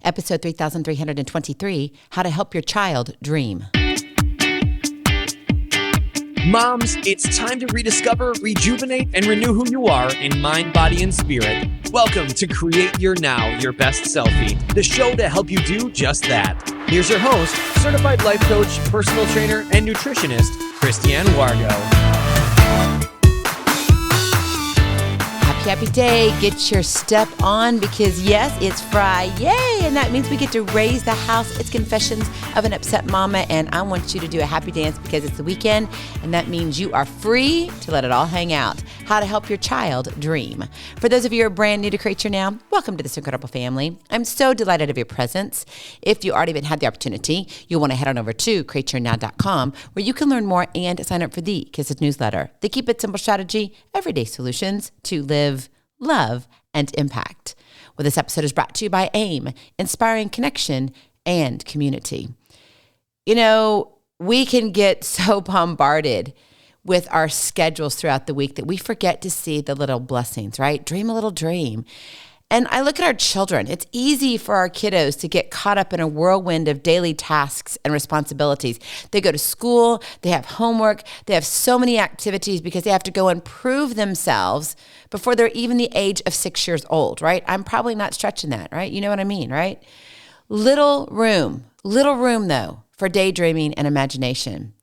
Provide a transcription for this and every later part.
episode 3323, How to Help Your Child Dream. Moms, it's time to rediscover, rejuvenate, and renew who you are in mind, body, and spirit. Welcome to Create Your Now, Your Best Selfie, the show to help you do just that. Here's your host, certified life coach, personal trainer, and nutritionist, Christiane Wargo. Happy day. Get your step on because yes, it's Friday, and that means we get to raise the house. It's Confessions of an Upset Mama, and I want you to do a happy dance because it's the weekend, and that means you are free to let it all hang out. How to help your child dream. For those of you who are brand new to Create Your Now, welcome to this incredible family. I'm so delighted of your presence. If you already had the opportunity, you'll want to head on over to createyournow.com where you can learn more and sign up for the Kisses newsletter. The Keep It Simple strategy, everyday solutions to live, love, and impact. Well, this episode is brought to you by AIM, Inspiring Connection and Community. You know, we can get so bombarded with our schedules throughout the week that we forget to see the little blessings, right? Dream a little dream. And I look at our children. It's easy for our kiddos to get caught up in a whirlwind of daily tasks and responsibilities. They go to school, they have homework, they have so many activities because they have to go and prove themselves before they're even the age of 6 years old, right? I'm probably not stretching that, right? You know what I mean, right? Little room though, for daydreaming and imagination.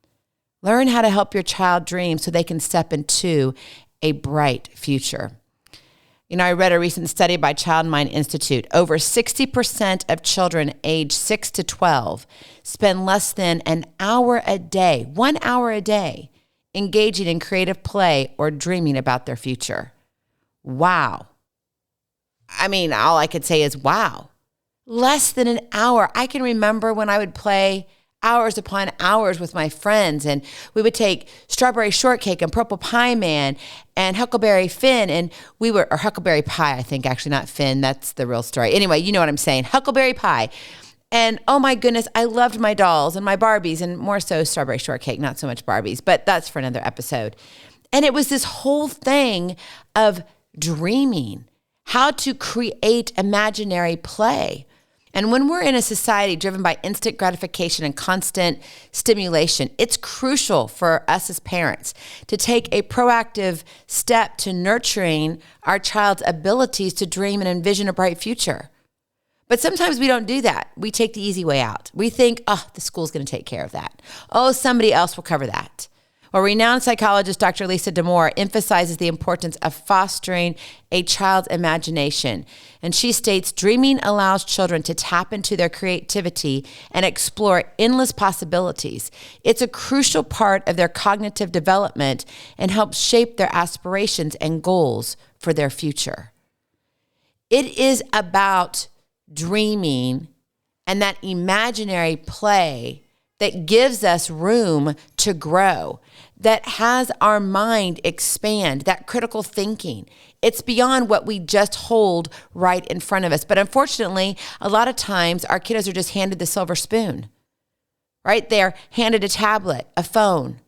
Learn how to help your child dream so they can step into a bright future. You know, I read a recent study by Child Mind Institute. Over 60% of children age 6 to 12 spend less than an hour a day, 1 hour a day, engaging in creative play or dreaming about their future. Wow. I mean, all I could say is wow. Less than an hour. I can remember when I would play hours upon hours with my friends, and we would take Strawberry Shortcake and Purple Pie Man and Huckleberry Finn, and or Huckleberry Pie, I think, actually, not Finn. That's the real story. Anyway, you know what I'm saying. Huckleberry Pie. And oh my goodness, I loved my dolls and my Barbies, and more so Strawberry Shortcake, not so much Barbies, but that's for another episode. And it was this whole thing of dreaming, how to create imaginary play. And when we're in a society driven by instant gratification and constant stimulation, it's crucial for us as parents to take a proactive step to nurturing our child's abilities to dream and envision a bright future. But sometimes we don't do that. We take the easy way out. We think, oh, the school's going to take care of that. Oh, somebody else will cover that. Well, renowned psychologist Dr. Damour emphasizes the importance of fostering a child's imagination. And she states, dreaming allows children to tap into their creativity and explore endless possibilities. It's a crucial part of their cognitive development and helps shape their aspirations and goals for their future. It is about dreaming and that imaginary play that gives us room to grow, that has our mind expand, that critical thinking. It's beyond what we just hold right in front of us. But unfortunately, a lot of times our kiddos are just handed the silver spoon, right? They're handed a tablet, a phone.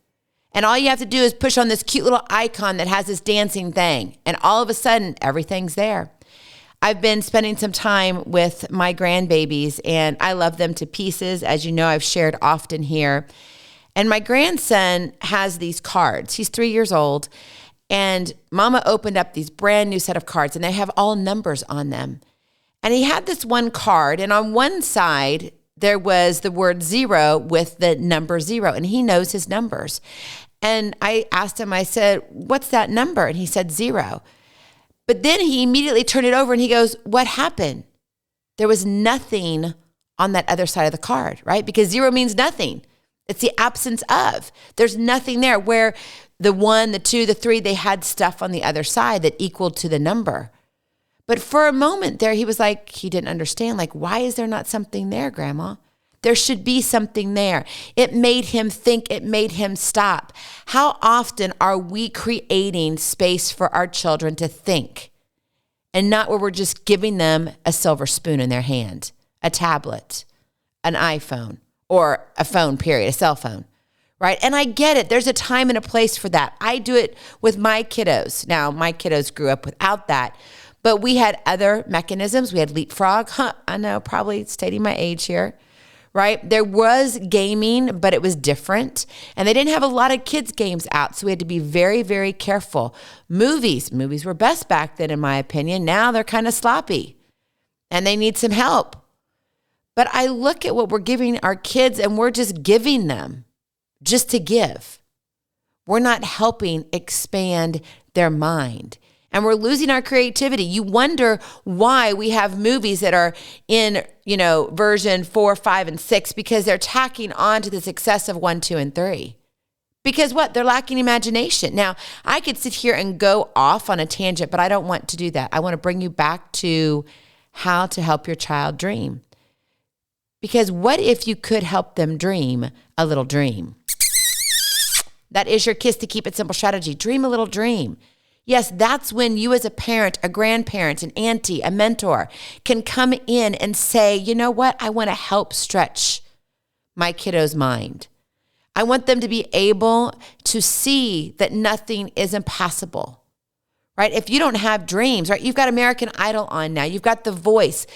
And all you have to do is push on this cute little icon that has this dancing thing. And all of a sudden, everything's there. I've been spending some time with my grandbabies, and I love them to pieces. As you know, I've shared often here. And my grandson has these cards. He's 3 years old, and Mama opened up these brand new set of cards, and they have all numbers on them. And he had this one card, and on one side, there was the word 0 with the number 0, and he knows his numbers. And I asked him, I said, what's that number? And he said 0. But then he immediately turned it over and he goes, what happened? There was nothing on that other side of the card, right? Because 0 means nothing. It's the absence of. There's nothing there. Where the 1, the 2, the 3, they had stuff on the other side that equaled to the number. But for a moment there, he was like, he didn't understand. Like, why is there not something there, Grandma? There should be something there. It made him think. It made him stop. How often are we creating space for our children to think and not where we're just giving them a silver spoon in their hand, a tablet, an iPhone, or a phone, period, a cell phone, right? And I get it. There's a time and a place for that. I do it with my kiddos. Now, my kiddos grew up without that, But we had other mechanisms. We had leapfrog. I know, probably stating my age here, right? There was gaming, but it was different. And they didn't have a lot of kids' games out, so we had to be very, very careful. Movies were best back then, in my opinion. Now they're kind of sloppy, and they need some help. But I look at what we're giving our kids, and we're just giving them just to give. We're not helping expand their mind. And we're losing our creativity. You wonder why we have movies that are in, version 4, 5, and 6, because they're tacking on to the success of 1, 2, and 3. Because what? They're lacking imagination. Now, I could sit here and go off on a tangent, but I don't want to do that. I want to bring you back to how to help your child dream. Because what if you could help them dream a little dream? That is your Kiss to Keep It Simple strategy. Dream a little dream. Yes, that's when you as a parent, a grandparent, an auntie, a mentor can come in and say, you know what? I want to help stretch my kiddo's mind. I want them to be able to see that nothing is impossible, right? If you don't have dreams, right? You've got American Idol on now. You've got The Voice.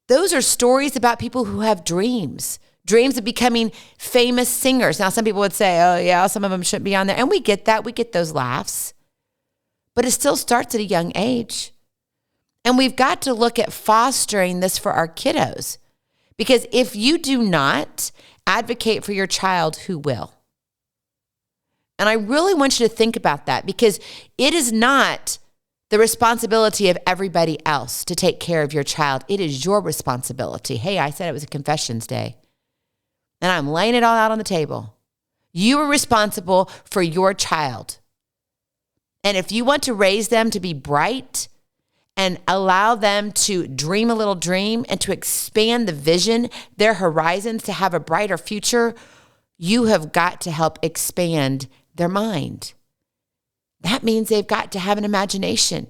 Those are stories about people who have dreams of becoming famous singers. Now, some people would say, oh yeah, some of them shouldn't be on there. And we get that. We get those laughs. But it still starts at a young age. And we've got to look at fostering this for our kiddos. Because if you do not advocate for your child, who will? And I really want you to think about that, because it is not the responsibility of everybody else to take care of your child. It is your responsibility. Hey, I said it was a confessions day, and I'm laying it all out on the table. You are responsible for your child. And if you want to raise them to be bright and allow them to dream a little dream and to expand the vision, their horizons, to have a brighter future, you have got to help expand their mind. That means they've got to have an imagination.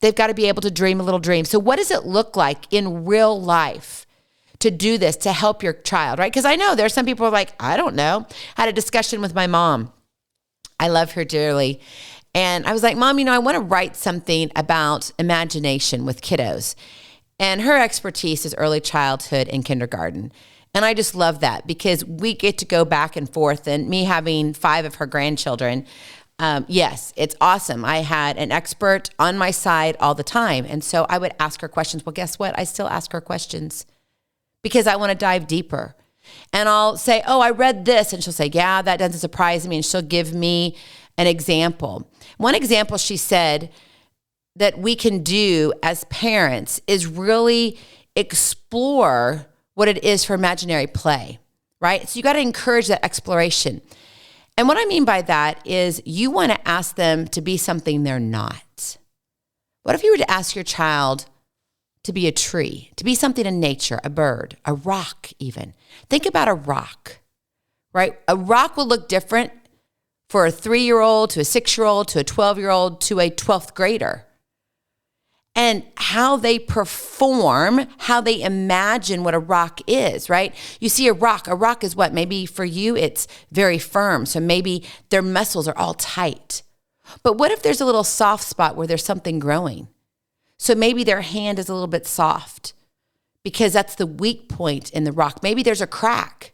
They've got to be able to dream a little dream. So what does it look like in real life to do this, to help your child, right? Because I know there's some people who are like, I don't know. I had a discussion with my mom. I love her dearly. And I was like, Mom, I want to write something about imagination with kiddos. And her expertise is early childhood and kindergarten. And I just love that, because we get to go back and forth. And me having 5 of her grandchildren, yes, it's awesome. I had an expert on my side all the time. And so I would ask her questions. Well, guess what? I still ask her questions because I want to dive deeper. And I'll say, oh, I read this. And she'll say, yeah, that doesn't surprise me. And she'll give me an example. One example she said that we can do as parents is really explore what it is for imaginary play, right? So you got to encourage that exploration. And what I mean by that is you want to ask them to be something they're not. What if you were to ask your child to be a tree, to be something in nature, a bird, a rock even? Think about a rock, right? A rock will look different for a 3-year-old to a 6-year-old to a 12-year-old to a 12th grader. And how they perform, how they imagine what a rock is, right? You see a rock is what? Maybe for you, it's very firm. So maybe their muscles are all tight. But what if there's a little soft spot where there's something growing? So maybe their hand is a little bit soft because that's the weak point in the rock. Maybe there's a crack.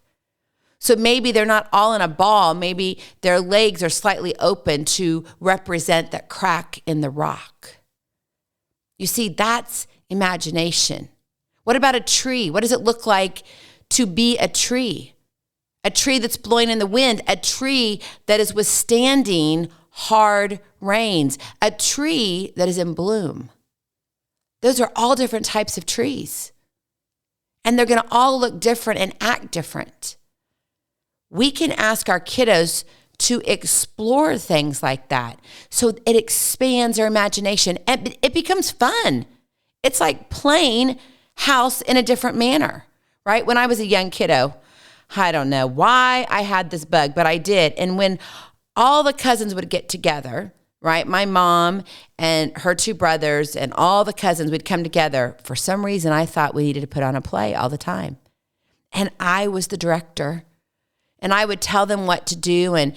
So maybe they're not all in a ball. Maybe their legs are slightly open to represent that crack in the rock. You see, that's imagination. What about a tree? What does it look like to be a tree? A tree that's blowing in the wind, a tree that is withstanding hard rains, a tree that is in bloom. Those are all different types of trees. And they're going to all look different and act different. We can ask our kiddos to explore things like that. So it expands our imagination and it becomes fun. It's like playing house in a different manner, right? When I was a young kiddo, I don't know why I had this bug, but I did. And when all the cousins would get together, right? My mom and her 2 brothers and all the cousins would come together. For some reason, I thought we needed to put on a play all the time. And I was the director. And I would tell them what to do and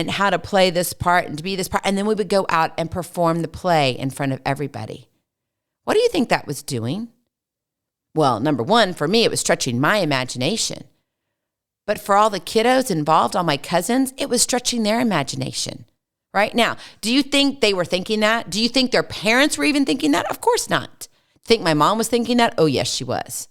how to play this part and to be this part. And then we would go out and perform the play in front of everybody. What do you think that was doing? Well, number one, for me, it was stretching my imagination. But for all the kiddos involved, all my cousins, it was stretching their imagination. Right? Now, do you think they were thinking that? Do you think their parents were even thinking that? Of course not. Think my mom was thinking that? Oh, yes, she was.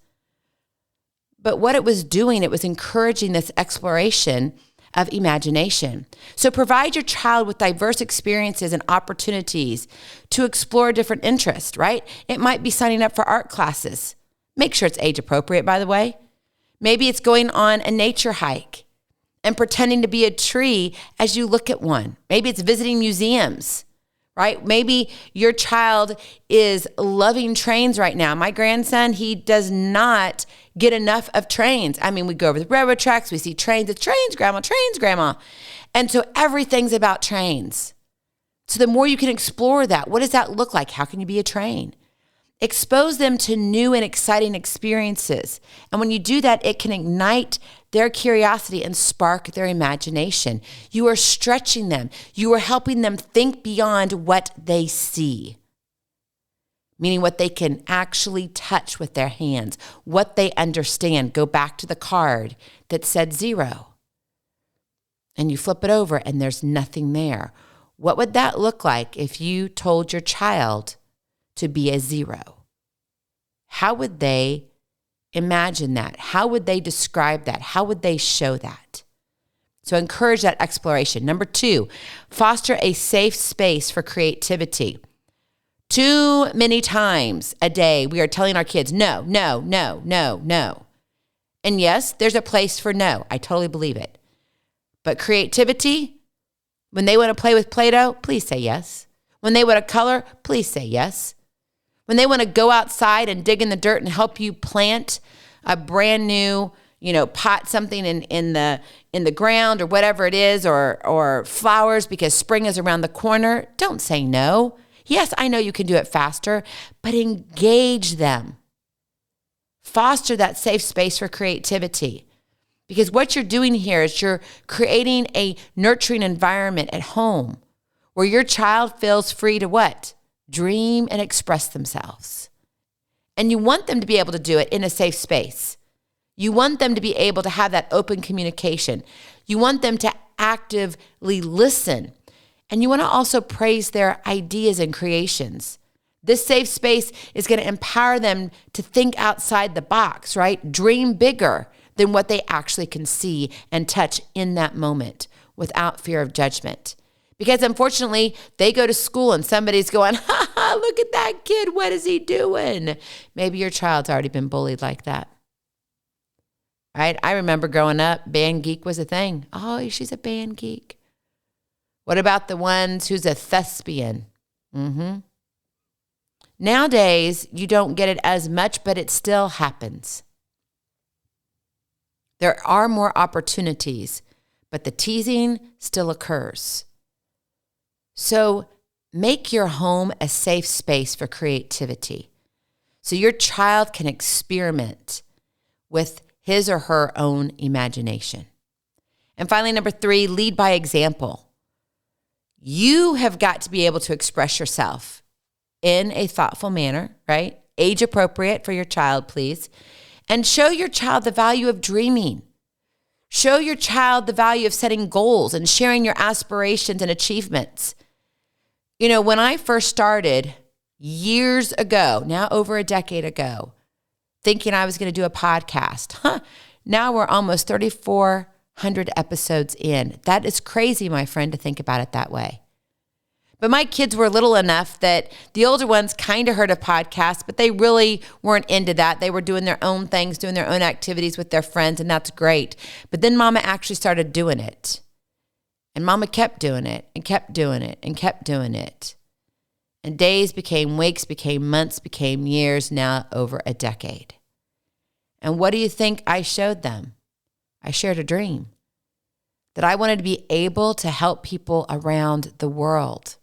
But what it was doing, it was encouraging this exploration of imagination. So provide your child with diverse experiences and opportunities to explore different interests, right? It might be signing up for art classes. Make sure it's age appropriate, by the way. Maybe it's going on a nature hike and pretending to be a tree as you look at one. Maybe it's visiting museums, right? Maybe your child is loving trains right now. My grandson, he does not get enough of trains. I mean, we go over the railroad tracks, we see trains. It's trains, grandma, trains, grandma. And so everything's about trains. So the more you can explore that, what does that look like? How can you be a train? Expose them to new and exciting experiences. And when you do that, it can ignite their curiosity and spark their imagination. You are stretching them. You are helping them think beyond what they see, meaning what they can actually touch with their hands, what they understand. Go back to the card that said 0. And you flip it over and there's nothing there. What would that look like if you told your child to be a 0? How would they imagine that? How would they describe that? How would they show that? So encourage that exploration. Number 2, foster a safe space for creativity. Too many times a day, we are telling our kids, no, no, no, no, no. And yes, there's a place for no. I totally believe it. But creativity, when they want to play with Play-Doh, please say yes. When they want to color, please say yes. When they want to go outside and dig in the dirt and help you plant a brand new, pot something in the ground or whatever it is, or flowers because spring is around the corner, don't say no. Yes, I know you can do it faster, but engage them. Foster that safe space for creativity. Because what you're doing here is you're creating a nurturing environment at home where your child feels free to what? Dream and express themselves. And you want them to be able to do it in a safe space. You want them to be able to have that open communication. You want them to actively listen. And you want to also praise their ideas and creations. This safe space is going to empower them to think outside the box, right? Dream bigger than what they actually can see and touch in that moment without fear of judgment. Because unfortunately, they go to school and somebody's going, ha ha, look at that kid. What is he doing? Maybe your child's already been bullied like that. Right? I remember growing up, band geek was a thing. Oh, she's a band geek. What about the ones who's a thespian? Nowadays, you don't get it as much, but it still happens. There are more opportunities, but the teasing still occurs. So make your home a safe space for creativity so your child can experiment with his or her own imagination. And finally, number 3, lead by example. You have got to be able to express yourself in a thoughtful manner, right? Age appropriate for your child, please. And show your child the value of dreaming. Show your child the value of setting goals and sharing your aspirations and achievements. When I first started years ago, now over a decade ago, thinking I was going to do a podcast, now we're almost 3,400 episodes in. That is crazy, my friend, to think about it that way. But my kids were little enough that the older ones kind of heard of podcasts, but they really weren't into that. They were doing their own things, doing their own activities with their friends, and that's great. But then Mama actually started doing it. And Mama kept doing it and kept doing it and kept doing it. And days became weeks, became months, became years, now over a decade. And what do you think I showed them? I shared a dream that I wanted to be able to help people around the world.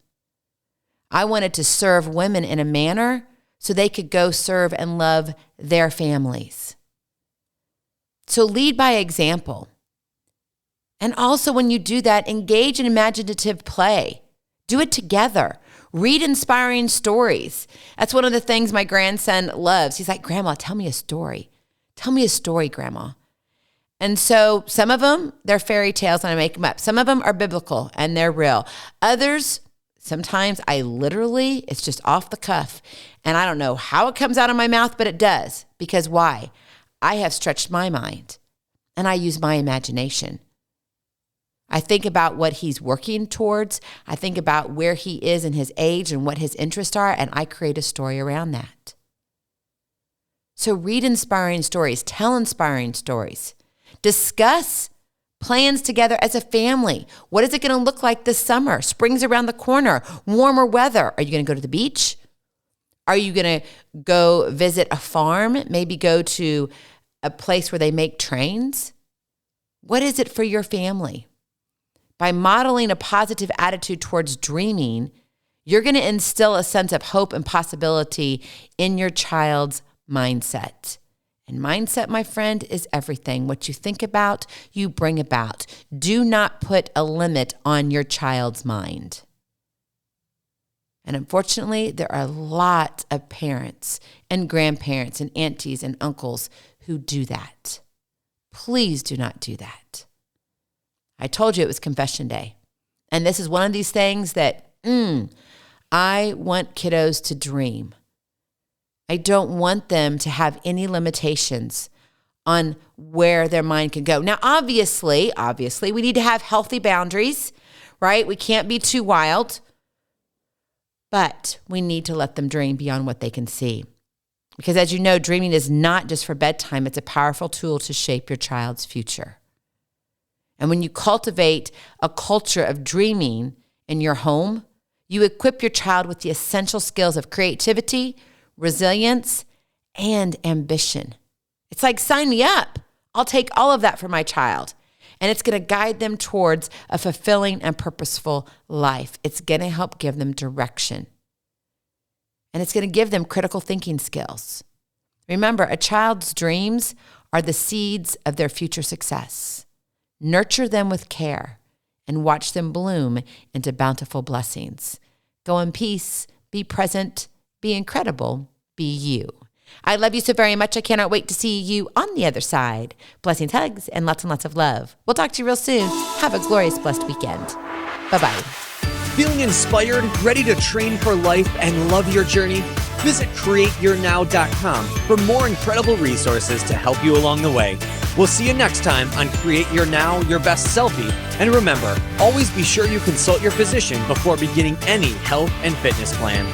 I wanted to serve women in a manner so they could go serve and love their families. So lead by example. And also when you do that, engage in imaginative play. Do it together. Read inspiring stories. That's one of the things my grandson loves. He's like, Grandma, tell me a story. Tell me a story, Grandma. And so some of them, they're fairy tales and I make them up. Some of them are biblical and they're real. Others, sometimes it's just off the cuff. And I don't know how it comes out of my mouth, but it does. Because why? I have stretched my mind and I use my imagination. I think about what he's working towards. I think about where he is in his age and what his interests are, and I create a story around that. So read inspiring stories, tell inspiring stories, discuss plans together as a family. What is it going to look like this summer? Spring's around the corner, warmer weather. Are you going to go to the beach? Are you going to go visit a farm? Maybe go to a place where they make trains? What is it for your family? By modeling a positive attitude towards dreaming, you're going to instill a sense of hope and possibility in your child's mindset. And mindset, my friend, is everything. What you think about, you bring about. Do not put a limit on your child's mind. And unfortunately, there are a lot of parents and grandparents and aunties and uncles who do that. Please do not do that. I told you it was confession day. And this is one of these things that I want kiddos to dream. I don't want them to have any limitations on where their mind can go. Now, obviously, we need to have healthy boundaries, right? We can't be too wild, but we need to let them dream beyond what they can see. Because as you know, dreaming is not just for bedtime. It's a powerful tool to shape your child's future. And when you cultivate a culture of dreaming in your home, you equip your child with the essential skills of creativity, resilience, and ambition. It's like, sign me up. I'll take all of that for my child. And it's going to guide them towards a fulfilling and purposeful life. It's going to help give them direction. And it's going to give them critical thinking skills. Remember, a child's dreams are the seeds of their future success. Nurture them with care and watch them bloom into bountiful blessings. Go in peace, be present, be incredible, be you. I love you so very much. I cannot wait to see you on the other side. Blessings, hugs, and lots of love. We'll talk to you real soon. Have a glorious, blessed weekend. Bye-bye. Feeling inspired, ready to train for life and love your journey? Visit createyournow.com for more incredible resources to help you along the way. We'll see you next time on Create Your Now, Your Best Selfie. And remember, always be sure you consult your physician before beginning any health and fitness plan.